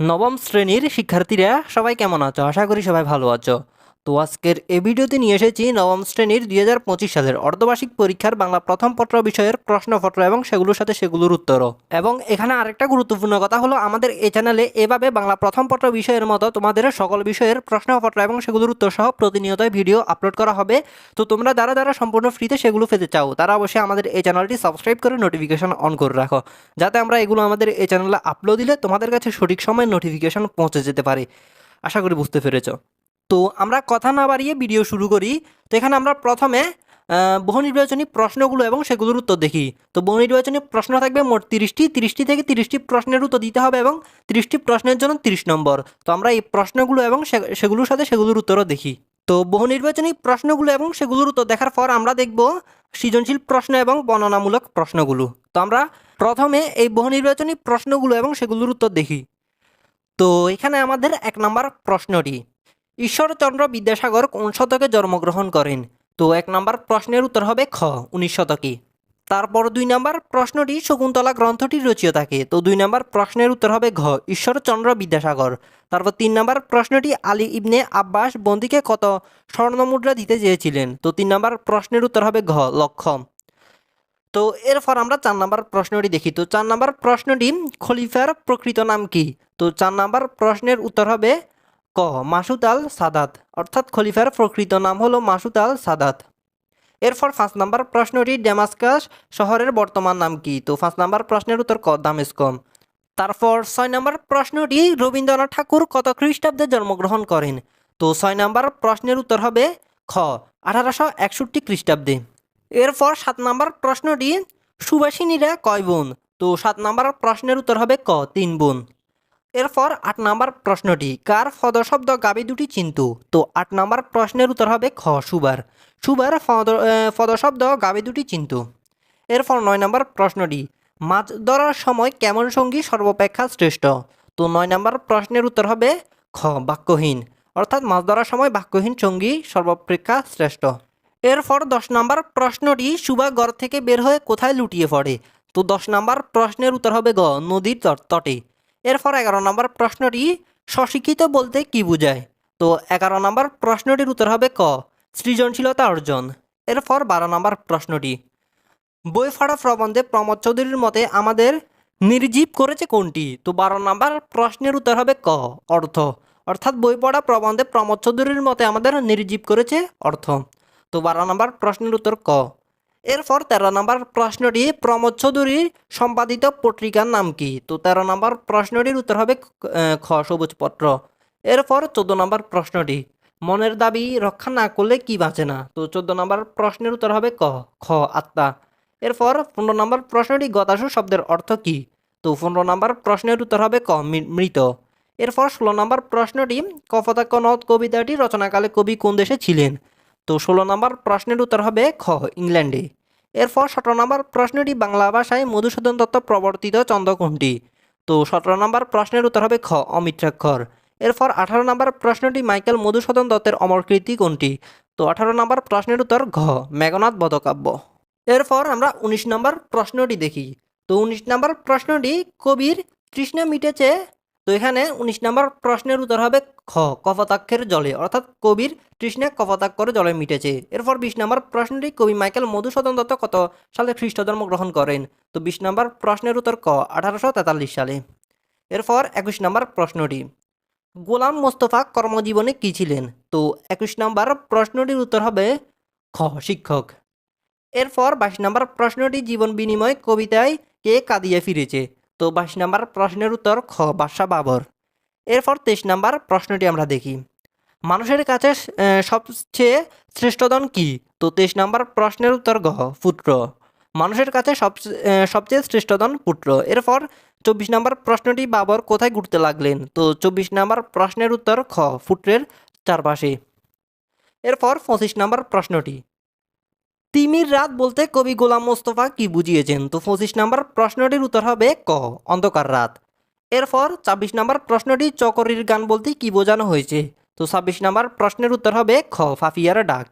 নবম শ্রেণীর শিক্ষার্থীরা সবাই কেমন আছো? আশা করি সবাই ভালো আছো। তো আজকের এই ভিডিওতে নিয়ে এসেছি নবম শ্রেণীর 2025 সালের অর্ধবার্ষিক পরীক্ষার বাংলা প্রথম পত্র বিষয়ের প্রশ্নপত্র এবং সেগুলোর সাথে সেগুলোর উত্তরও। এবং এখানে আরেকটা গুরুত্বপূর্ণ কথা হলো, আমাদের এই চ্যানেলে এভাবে বাংলা প্রথম পত্র বিষয়ের মতো তোমাদের সকল বিষয়ের প্রশ্নপত্র এবং সেগুলোর উত্তর সহ প্রতিনিয়ত ভিডিও আপলোড করা হবে। তো তোমরা যারা যারা সম্পূর্ণ ফ্রিতে সেগুলো পেতে চাও তারা অবশ্যই আমাদের এই চ্যানেলটি সাবস্ক্রাইব করে নোটিফিকেশন অন করে রাখো, যাতে আমরা এগুলো আমাদের এই চ্যানেলে আপলোড দিলে তোমাদের কাছে সঠিক সময়ে নোটিফিকেশন পৌঁছে যেতে পারে। আশা করি বুঝতে পেরেছো। তো আমরা কথা না বাড়িয়ে ভিডিও শুরু করি। তো এখানে আমরা প্রথমে বহু নির্বাচনী প্রশ্নগুলো এবং সেগুলোর উত্তর দেখি। তো বহু নির্বাচনী প্রশ্ন থাকবে মোট 30টি থেকে 30টি প্রশ্নের উত্তর দিতে হবে এবং 30টি প্রশ্নের জন্য 30 নম্বর। তো আমরা এই প্রশ্নগুলো এবং সেগুলোর সাথে সেগুলোর উত্তরও দেখি। তো বহু নির্বাচনী প্রশ্নগুলো এবং সেগুলোর উত্তর দেখার পর আমরা দেখব সৃজনশীল প্রশ্ন এবং বর্ণনামূলক প্রশ্নগুলো। তো আমরা প্রথমে এই বহু নির্বাচনী প্রশ্নগুলো এবং সেগুলোর উত্তর দেখি। তো এখানে আমাদের 1 নম্বর প্রশ্নটি, ঈশ্বরচন্দ্র বিদ্যাসাগর কোন শতকে জন্মগ্রহণ করেন? তো 1 নম্বর প্রশ্নের উত্তর হবে খ, 19 শতকে। তারপর 2 নম্বর প্রশ্নটি, শকুন্তলা গ্রন্থটির রচয়িতা কে? তো 2 নম্বর প্রশ্নের উত্তর হবে ঘ, ঈশ্বরচন্দ্র বিদ্যাসাগর। তারপর 3 নম্বর প্রশ্নটি, আলী ইবনে আব্বাস বন্দীকে কত স্বর্ণমুদ্রা দিতে চেয়েছিলেন? তো 3 নম্বর প্রশ্নের উত্তর হবে ঘ, লক্ষ। তো এরপর আমরা 4 নম্বর প্রশ্নটি দেখি। তো 4 নম্বর প্রশ্নটি, খলিফার প্রকৃত নাম কি? তো 4 নম্বর প্রশ্নের উত্তর হবে ক, মাসুদ আল সাদাত, অর্থাৎ খলিফার প্রকৃত নাম হলো মাসুদ আল সাদাত। এরপর 5 নম্বর প্রশ্নটি, ড্যামাস্কাস শহরের বর্তমান নাম কি? তো 5 নম্বর প্রশ্নের উত্তর ক, দামেস্ক। তারপর 6 নম্বর প্রশ্নটি, রবীন্দ্রনাথ ঠাকুর কত খ্রিস্টাব্দে জন্মগ্রহণ করেন? তো 6 নম্বর প্রশ্নের উত্তর হবে খ, 1861 খ্রিস্টাব্দে। এরপর 7 নম্বর প্রশ্নটি, সুবাসিনীরা কয় বোন? তো 7 নম্বর প্রশ্নের উত্তর হবে ক, 3 বোন। এরপর 8 নম্বর প্রশ্নটি, কার পদশব্দ গাবি দুটি চিন্তু? তো 8 নম্বর প্রশ্নের উত্তর হবে খ, সুবার। সুবার পদশব্দ গাবি দুটি চিন্তু। এরপর 9 নম্বর প্রশ্নটি, মাছ ধরার সময় কেমন সঙ্গী সর্বাপেক্ষা শ্রেষ্ঠ? তো 9 নম্বর প্রশ্নের উত্তর হবে খ, বাক্যহীন, অর্থাৎ মাছ ধরার সময় বাক্যহীন সঙ্গী সর্বাপেক্ষা শ্রেষ্ঠ। এরপর 10 নম্বর প্রশ্নটি, সুবা ঘর থেকে বের হয়ে কোথায় লুটিয়ে পড়ে? তো 10 নম্বর প্রশ্নের উত্তর হবে গ, নদীর তটে। এরপর 11 নম্বর প্রশ্নটি, স্বশিক্ষিত বলতে কি বোঝায়? তো 11 নম্বর প্রশ্নটির উত্তর হবে ক, সৃজনশীলতা অর্জন। এরপর 12 নম্বর প্রশ্নটি, বই ফাড়া প্রবন্ধে প্রমোদ চৌধুরীর মতে আমাদের নির্জীব করেছে কোনটি? তো 12 নম্বর প্রশ্নের উত্তর হবে ক, অর্থ, অর্থাৎ বই পড়া প্রবন্ধে প্রমোদ চৌধুরীর মতে আমাদের নির্জীব করেছে অর্থ। তো 12 নম্বর প্রশ্নের উত্তর ক। এরপর 13 নম্বর প্রশ্নটি, প্রমোদ চৌধুরীর সম্পাদিত পত্রিকার নাম কি? তো 13 নম্বর প্রশ্নটির উত্তর হবে খ, সবুজপত্র। এরপর 14 নম্বর প্রশ্নটি, মনের দাবি রক্ষা না করলে কি বাঁচে না? তো 14 নম্বর প্রশ্নের উত্তর হবে ক, খ, আত্মা। এরপর 15 নম্বর প্রশ্নটি, গতাসু শব্দের অর্থ কি? তো 15 নম্বর প্রশ্নের উত্তর হবে ক, মৃত। এরপর 16 নম্বর প্রশ্নটি, কপোতাক্ষ নদ কবিতাটি রচনাকালে কবি কোন দেশে ছিলেন? তো 16 নম্বর প্রশ্নের উত্তর হবে খ, ইংল্যান্ডে। এরপর 17 নম্বর প্রশ্নটি, বাংলা ভাষায় মধুসূদন দত্ত প্রবর্তিত ছন্দ কোনটি? তো 17 নম্বর প্রশ্নের উত্তর হবে খ, অমিত্রাক্ষর। এরপর 18 নম্বর প্রশ্নটি, মাইকেল মধুসূদন দত্তের অমর কীর্তি কোনটি? তো 18 নম্বর প্রশ্নের উত্তর ঘ, মেঘনাদ বধকাব্য। এরপর আমরা 19 নম্বর প্রশ্নটি দেখি। তো 19 নম্বর প্রশ্নটি, কবির তৃষ্ণা মিটেছে। তো এখানে 19 নম্বর প্রশ্নের উত্তর হবে খ, কপোতাক্ষের জলে, অর্থাৎ কবির তৃষ্ণা কপোতাক্ষর জলে মিটেছে। এরপর 20 নম্বর প্রশ্নটি, কবি মাইকেল মধুসূদন দত্ত কত সালে খ্রিস্ট জন্মগ্রহণ করেন? তো 20 নম্বর প্রশ্নের উত্তর ক, 1843 সালে। এরপর 21 নম্বর প্রশ্নটি, গোলাম মোস্তফা কর্মজীবনে কী ছিলেন? তো 21 নম্বর প্রশ্নটির উত্তর হবে খ, শিক্ষক। এরপর 22 নম্বর প্রশ্নটি, জীবন বিনিময় কবিতায় কে কাঁদিয়ে ফিরেছে? তো 22 নম্বর প্রশ্নের উত্তর খ, বাদশা বাবর। এরপর 23 নম্বর প্রশ্নটি আমরা দেখি, মানুষের কাছে সবচেয়ে শ্রেষ্ঠ ধন কি? তো 23 নম্বর প্রশ্নের উত্তর গ, পুত্র। মানুষের কাছে সবচেয়ে শ্রেষ্ঠ ধন পুত্র। এরপর 24 নম্বর প্রশ্নটি, বাবর কোথায় ঘুরতে লাগলেন? তো 24 নম্বর প্রশ্নের উত্তর খ, পুত্রের চারপাশে। এরপর 25 নম্বর প্রশ্নটি, তিমির রাত বলতে কবি গোলাম মোস্তফা কি বুঝিয়েছেন? তো 25 নম্বর প্রশ্নটির উত্তর হবে ক, অন্ধকার রাত। এরপর 26 নম্বর প্রশ্নটি, চকরির গান বলতে কি বোঝানো হয়েছে? তো 26 নম্বর প্রশ্নের উত্তর হবে খ, ফাফিয়ার ডাক।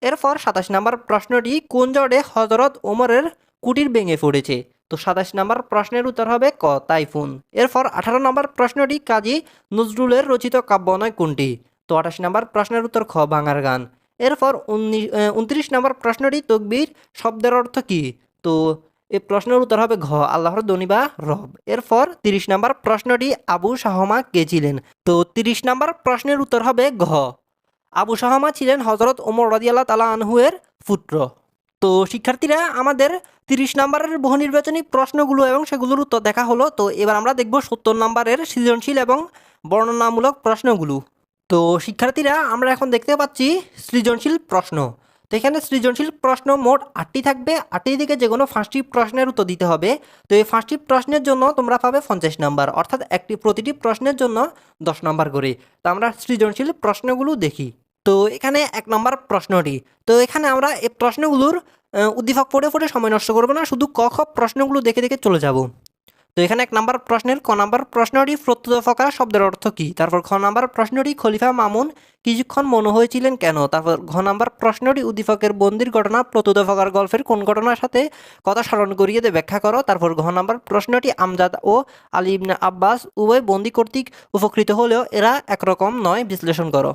এরপর 27 নম্বর প্রশ্নটি, কোন জড়ে হজরত ওমরের কুটির ভেঙে পড়েছে? তো 27 নম্বর প্রশ্নের উত্তর হবে ক তাইফুন। এরপর 18 নম্বর প্রশ্নটি কাজী নজরুলের রচিত কাব্যনয় কোনটি? তো 28 নম্বর প্রশ্নের উত্তর খ বাংলার গান। এরপর 29 নম্বর প্রশ্নটি তকবীর শব্দের অর্থ কী? তো এই প্রশ্নের উত্তর হবে ঘ আল্লাহর দনি বা রব। এরপর 30 নম্বর প্রশ্নটি আবু শাহমা কে ছিলেন? তো 30 নম্বর প্রশ্নের উত্তর হবে ঘ আবু শাহমা ছিলেন হজরত ওমর রাদিয়াল্লাহু তাআলা আনহু এর পুত্র। তো শিক্ষার্থীরা আমাদের 30 নম্বরের বহু নির্বাচনী প্রশ্নগুলো এবং সেগুলোর উত্তর দেখা হলো। তো এবার আমরা দেখব 70 নম্বরের সৃজনশীল এবং বর্ণনামূলক প্রশ্নগুলো। তো শিক্ষার্থীরা আমরা এখন দেখতে পাচ্ছি সৃজনশীল প্রশ্ন। তো এখানে সৃজনশীল প্রশ্ন মোট 8টি থাকবে। 8টি থেকে যে কোনো 5টি প্রশ্নের উত্তর দিতে হবে। তো এই 5টি প্রশ্নের জন্য তোমরা পাবে 50 নাম্বার, অর্থাৎ প্রতিটি প্রশ্নের জন্য 10 নাম্বার করে। তো আমরা সৃজনশীল প্রশ্নগুলো দেখি। তো এখানে 1 নম্বর প্রশ্নটি। তো এখানে আমরা এই প্রশ্নগুলোর উদ্দীপক পড়ে পড়ে সময় নষ্ট করবো না, শুধু ক খ প্রশ্নগুলো দেখে দেখে চলে যাব। তো এখানে 1 নম্বর প্রশ্নের ক নম্বর প্রশ্নটি প্রত্যুত্তফাকা শব্দের অর্থ কী? তারপর খ নম্বর প্রশ্নটি খলিফা মামুন কিছুক্ষণ মনে হয়েছিলেন কেন? তারপর ঘ নম্বর প্রশ্নটি উদ্দীপকের বন্দির ঘটনা প্রত্যুত্তফাকার গল্পের কোন ঘটনার সাথে কথা স্মরণ করিয়ে দিয়ে ব্যাখ্যা করো। তারপর ঘ নম্বর প্রশ্নটি আমজাদ ও আলী ইবনে আব্বাস উভয় বন্দি কর্তৃক উপকৃত হলেও এরা একরকম নয়, বিশ্লেষণ করো।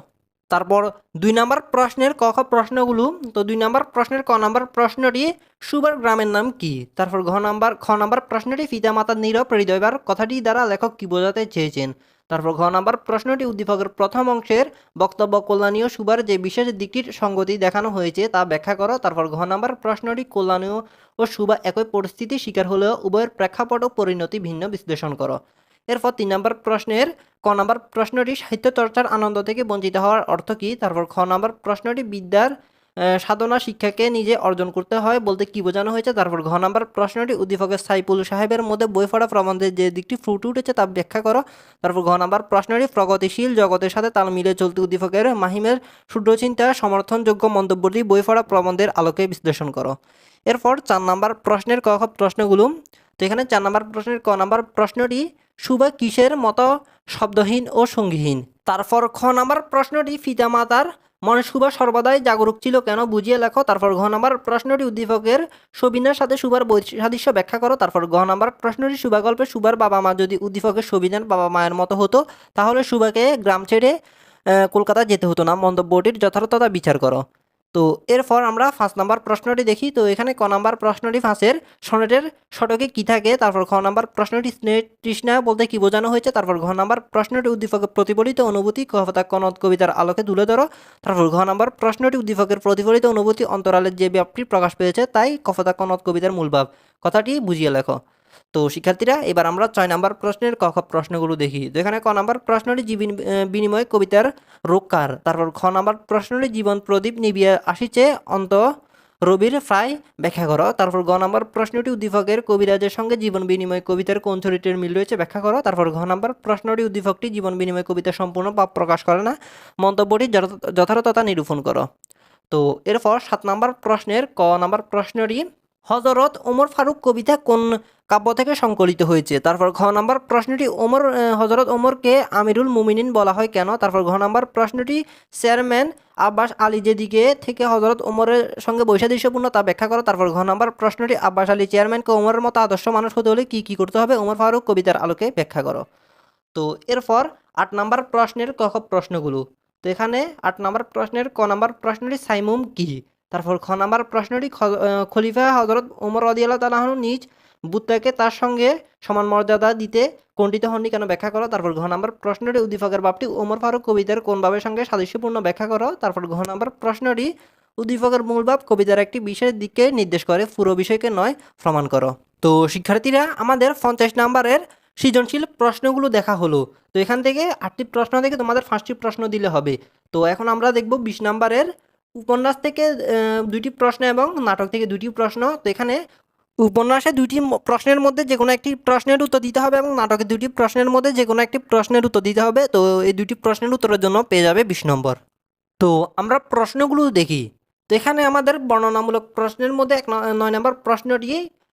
তারপর 2 নম্বর প্রশ্নের ক খ প্রশ্নগুলো। তো 2 নম্বর প্রশ্নের ক নম্বর প্রশ্নটি সুবার গ্রামের নাম কি? তারপর খ নম্বর প্রশ্নটি পিতামাতার নীরব হৃদয়বার কথাটি দ্বারা লেখক কি বোঝাতে চেয়েছেন? তারপর ঘ নম্বর প্রশ্নটি উদ্দীপকের প্রথম অংশের বক্তব্য কল্যাণীয় সুবার যে বিশেষ দিকটির সঙ্গতি দেখানো হয়েছে তা ব্যাখ্যা করো। তারপর ঘ নম্বর প্রশ্নটি কল্যাণীয় ও সুবা একই পরিস্থিতির শিকার হলেও উভয়ের প্রেক্ষাপট ও পরিণতি ভিন্ন, বিশ্লেষণ করো। এরপর 3 নম্বর প্রশ্নের ক নম্বর প্রশ্নটি সাহিত্য চর্চার আনন্দ থেকে বঞ্চিত হওয়ার অর্থ কী? তারপর খ নম্বর প্রশ্নটি বিদ্যার সাধনা শিক্ষাকে নিজে অর্জন করতে হয় বলতে কী বোঝানো হয়েছে? তারপর ঘ নম্বর প্রশ্নটি উদ্দীপকের সাইফুল সাহেবের মধ্যে বই পড়া প্রবন্ধের যে দিকটি ফুটে উঠেছে তা ব্যাখ্যা করো। তারপর ঘ নম্বর প্রশ্নটি প্রগতিশীল জগতের সাথে তাল মিলিয়ে চলতে উদ্দীপকের মাহিমের শুদ্ধচিন্তা সমর্থনযোগ্য মন্তব্যটি বই পড়া প্রবন্ধের আলোকে বিশ্লেষণ করো। এরপর 4 নম্বর প্রশ্নের ক খ প্রশ্নগুলো। তো এখানে 4 নম্বর প্রশ্নের ক নম্বর প্রশ্নটি সুবা কিসের মতো শব্দহীন ও সঙ্গীহীন? তারপর খ নম্বর প্রশ্নটি পিতামাতার মনে সুবা সর্বদাই জাগরুক ছিল কেন, বুঝিয়ে লেখো। তারপর ঘ নম্বর প্রশ্নটি উদ্দীপকের সবিনার সাথে সুবার বৈসাদৃশ্য ব্যাখ্যা করো। তারপর ঘ নম্বর প্রশ্নটি সুবা গল্পে সুবার বাবা মা যদি উদ্দীপকের সবিনার বাবা মায়ের মতো হতো তাহলে সুবাকে গ্রাম ছেড়ে কলকাতা যেতে হতো না, মন্তব্যটির যথার্থতা বিচার করো। তো এরপর আমরা 5 নম্বর প্রশ্নটি দেখি। তো এখানে ক নম্বর প্রশ্নটি 5-এর সনেটের শতকে কী থাকে? তারপর খ নম্বর প্রশ্নটি স্নেহ তৃষ্ণা বলতে কী বোঝানো হয়েছে? তারপর ঘ নম্বর প্রশ্নটি উদ্দীপকের প্রতিফলিত অনুভূতি কবিতা কনদ কবিতার আলোকে তুলে ধরো। তারপর ঘ নম্বর প্রশ্নটি উদ্দীপকের প্রতিফলিত অনুভূতি অন্তরালের যে ব্যাপ্তি প্রকাশ পেয়েছে তাই কবিতা কনদ কবিতার মূল ভাব কথাটি বুঝিয়ে লেখো। তো শিক্ষার্থীরা এবার আমরা 6 নম্বর প্রশ্নের ক খ প্রশ্নগুলো দেখি। তো এখানে ক নম্বর প্রশ্নটি বিনিময় কবিতার রূপকার। তারপর খ নম্বর প্রশ্নটি জীবন প্রদীপ নিবিয়ে আসিছে অন্ত রবির প্রায় ব্যাখ্যা করো। তারপর গ নম্বর প্রশ্নটি উদ্দীপকের কবিরাজের সঙ্গে জীবন বিনিময় কবিতার কোন চরিত্রের মিল রয়েছে ব্যাখ্যা করো। তারপর ঘ নম্বর প্রশ্নটি উদ্দীপকটি জীবন বিনিময় কবিতা সম্পূর্ণ ভাব প্রকাশ করে না, মন্তব্যটি যথার্থতা নিরূপণ করো। তো এরপর 7 নম্বর প্রশ্নের ক নম্বর প্রশ্নটি হযরত ওমর ফারুক কবিতা কোন কাব্য থেকে সংকলিত হয়েছে? তারপর ঘ নম্বর প্রশ্নটি হযরত ওমরকে আমিরুল মুমিনিন বলা হয় কেন? তারপর ঘ নম্বর প্রশ্নটি চেয়ারম্যান আব্বাস আলী যেদিকে থেকে হযরত ওমরের সঙ্গে বৈসাদৃশ্যপূর্ণ তা ব্যাখ্যা করো। তারপর ঘ নম্বর প্রশ্নটি আব্বাস আলী চেয়ারম্যানকে ওমরের মতো আদর্শ মানুষ হতে হলে কী কী করতে হবে? ওমর ফারুক কবিতার আলোকে ব্যাখ্যা করো। তো এরপর 8 নম্বর প্রশ্নের ক খ প্রশ্নগুলো। তো এখানে 8 নম্বর প্রশ্নের ক নম্বর প্রশ্নটি সাইমুম কি? তারপর খ নম্বর প্রশ্নটি খলিফা হযরত ওমর রাদিয়াল্লাহু তাআলা আনহু নিজ বুত্তাকে তার সঙ্গে সমান মর্যাদা দিতে কুণ্ঠিত হননি কেন ব্যাখ্যা করো। তারপর ঘ নম্বর প্রশ্নটি উদ্দীপকের ভাবটি ওমর ফারুক কবিতার কোন ভাবের সঙ্গে সাদৃশ্যপূর্ণ ব্যাখ্যা করো। তারপর ঘ নম্বর প্রশ্নটি উদ্দীপকের মূল ভাব কবিতার একটি বিশেষ দিককে নির্দেশ করে, পুরো বিষয়কে নয়, প্রমাণ করো। তো শিক্ষার্থীরা আমাদের 50 নম্বরের সৃজনশীল প্রশ্নগুলো দেখা হলো। তো এখান থেকে 8টি প্রশ্ন থেকে তোমাদের 5টি প্রশ্ন দিলে হবে। তো এখন আমরা দেখব 20 নম্বরের উপন্যাস থেকে 2টি প্রশ্ন এবং নাটক থেকে 2টি প্রশ্ন। তো এখানে উপন্যাসে 2টি প্রশ্নের মধ্যে যে কোনো একটি প্রশ্নের উত্তর দিতে হবে এবং নাটকে 2টি প্রশ্নের মধ্যে যে কোনো একটি প্রশ্নের উত্তর দিতে হবে। তো এই 2টি প্রশ্নের উত্তরের জন্য পেয়ে যাবে 20 নম্বর। তো আমরা প্রশ্নগুলো দেখি। তো এখানে আমাদের বর্ণনামূলক প্রশ্নের মধ্যে 9 নম্বর প্রশ্নটি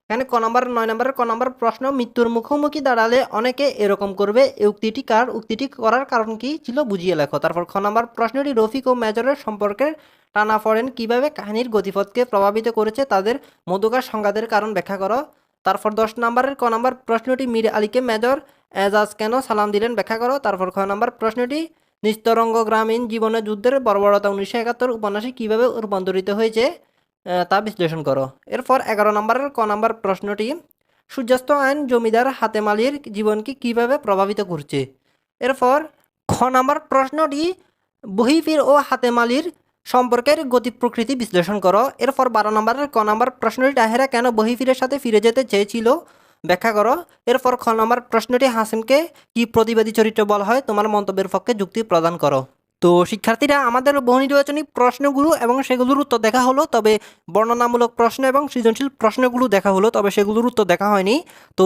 এখানে 9 নম্বরের ক নম্বর প্রশ্ন মৃত্যুর মুখোমুখি দাঁড়ালে অনেকে এরকম করবে, এই উক্তিটি করার কারণ কি ছিল বুঝিয়ে লেখো। তারপর খ নম্বর প্রশ্নটি রফিক ও মেজরের সম্পর্কের টানাপোড়েন কিভাবে কাহিনীর গতিপথকে প্রভাবিত করেছে, তাদের মধ্যকার সংঘাতের কারণ ব্যাখ্যা করো। তারপর 10 নম্বরের ক নম্বর প্রশ্নটি মীর আলীকে মেজর এজাজ কেন সালাম দিলেন ব্যাখ্যা করো। তারপর খ নম্বর প্রশ্নটি নিস্তরঙ্গ গ্রামীণ জীবনে যুদ্ধের বর্বরতা 1971 উপন্যাসে কীভাবে রূপান্তরিত হয়েছে তা বিশ্লেষণ করো। এরপর 11 নম্বরের ক নম্বর প্রশ্নটি সূর্যাস্ত আইন জমিদার হাতেম আলীর জীবনকে কীভাবে প্রভাবিত করছে। এরপর খ নম্বর প্রশ্নটি বহিফির ও হাতেম আলীর সম্পর্কের গতি প্রকৃতি বিশ্লেষণ করো। এরপর 12 নম্বরের ক নম্বর প্রশ্নটি তাহেরা কেন বহিফিরের সাথে ফিরে যেতে চেয়েছিল ব্যাখ্যা করো। এরপর খ নম্বর প্রশ্নটি হাসিমকে কি প্রতিবাদী চরিত্র বলা হয়, তোমার মন্তব্যের পক্ষে যুক্তি প্রদান করো। তো শিক্ষার্থীরা, আমাদের বহু নির্বাচনী প্রশ্নগুলো এবং সেগুলোর উত্তর দেখা হলো, তবে বর্ণনামূলক প্রশ্ন এবং সৃজনশীল প্রশ্নগুলো দেখা হলো, তবে সেগুলোর উত্তর দেখা হয়নি। তো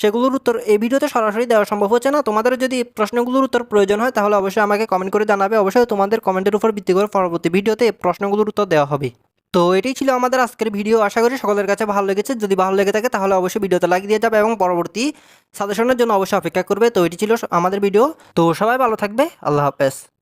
সেগুলোর উত্তর এই ভিডিওতে সরাসরি দেওয়া সম্ভব হচ্ছে না। তোমাদের যদি প্রশ্নগুলোর উত্তর প্রয়োজন হয় তাহলে অবশ্যই আমাকে কমেন্ট করে জানাবে। অবশ্যই তোমাদের কমেন্টের উপর ভিত্তি করে পরবর্তী ভিডিওতে এই প্রশ্নগুলোর উত্তর দেওয়া হবে। তো এটাই ছিল আমাদের আজকের ভিডিও। আশা করি সকলের কাছে ভালো লেগেছে। যদি ভালো লেগে থাকে তাহলে অবশ্যই ভিডিওতে লাইক দিয়ে যাবে এবং পরবর্তী সাজেশনের জন্য অবশ্যই অপেক্ষা করবে। তো এটি ছিল আমাদের ভিডিও। তো সবাই ভালো থাকবে। আল্লাহ হাফেজ।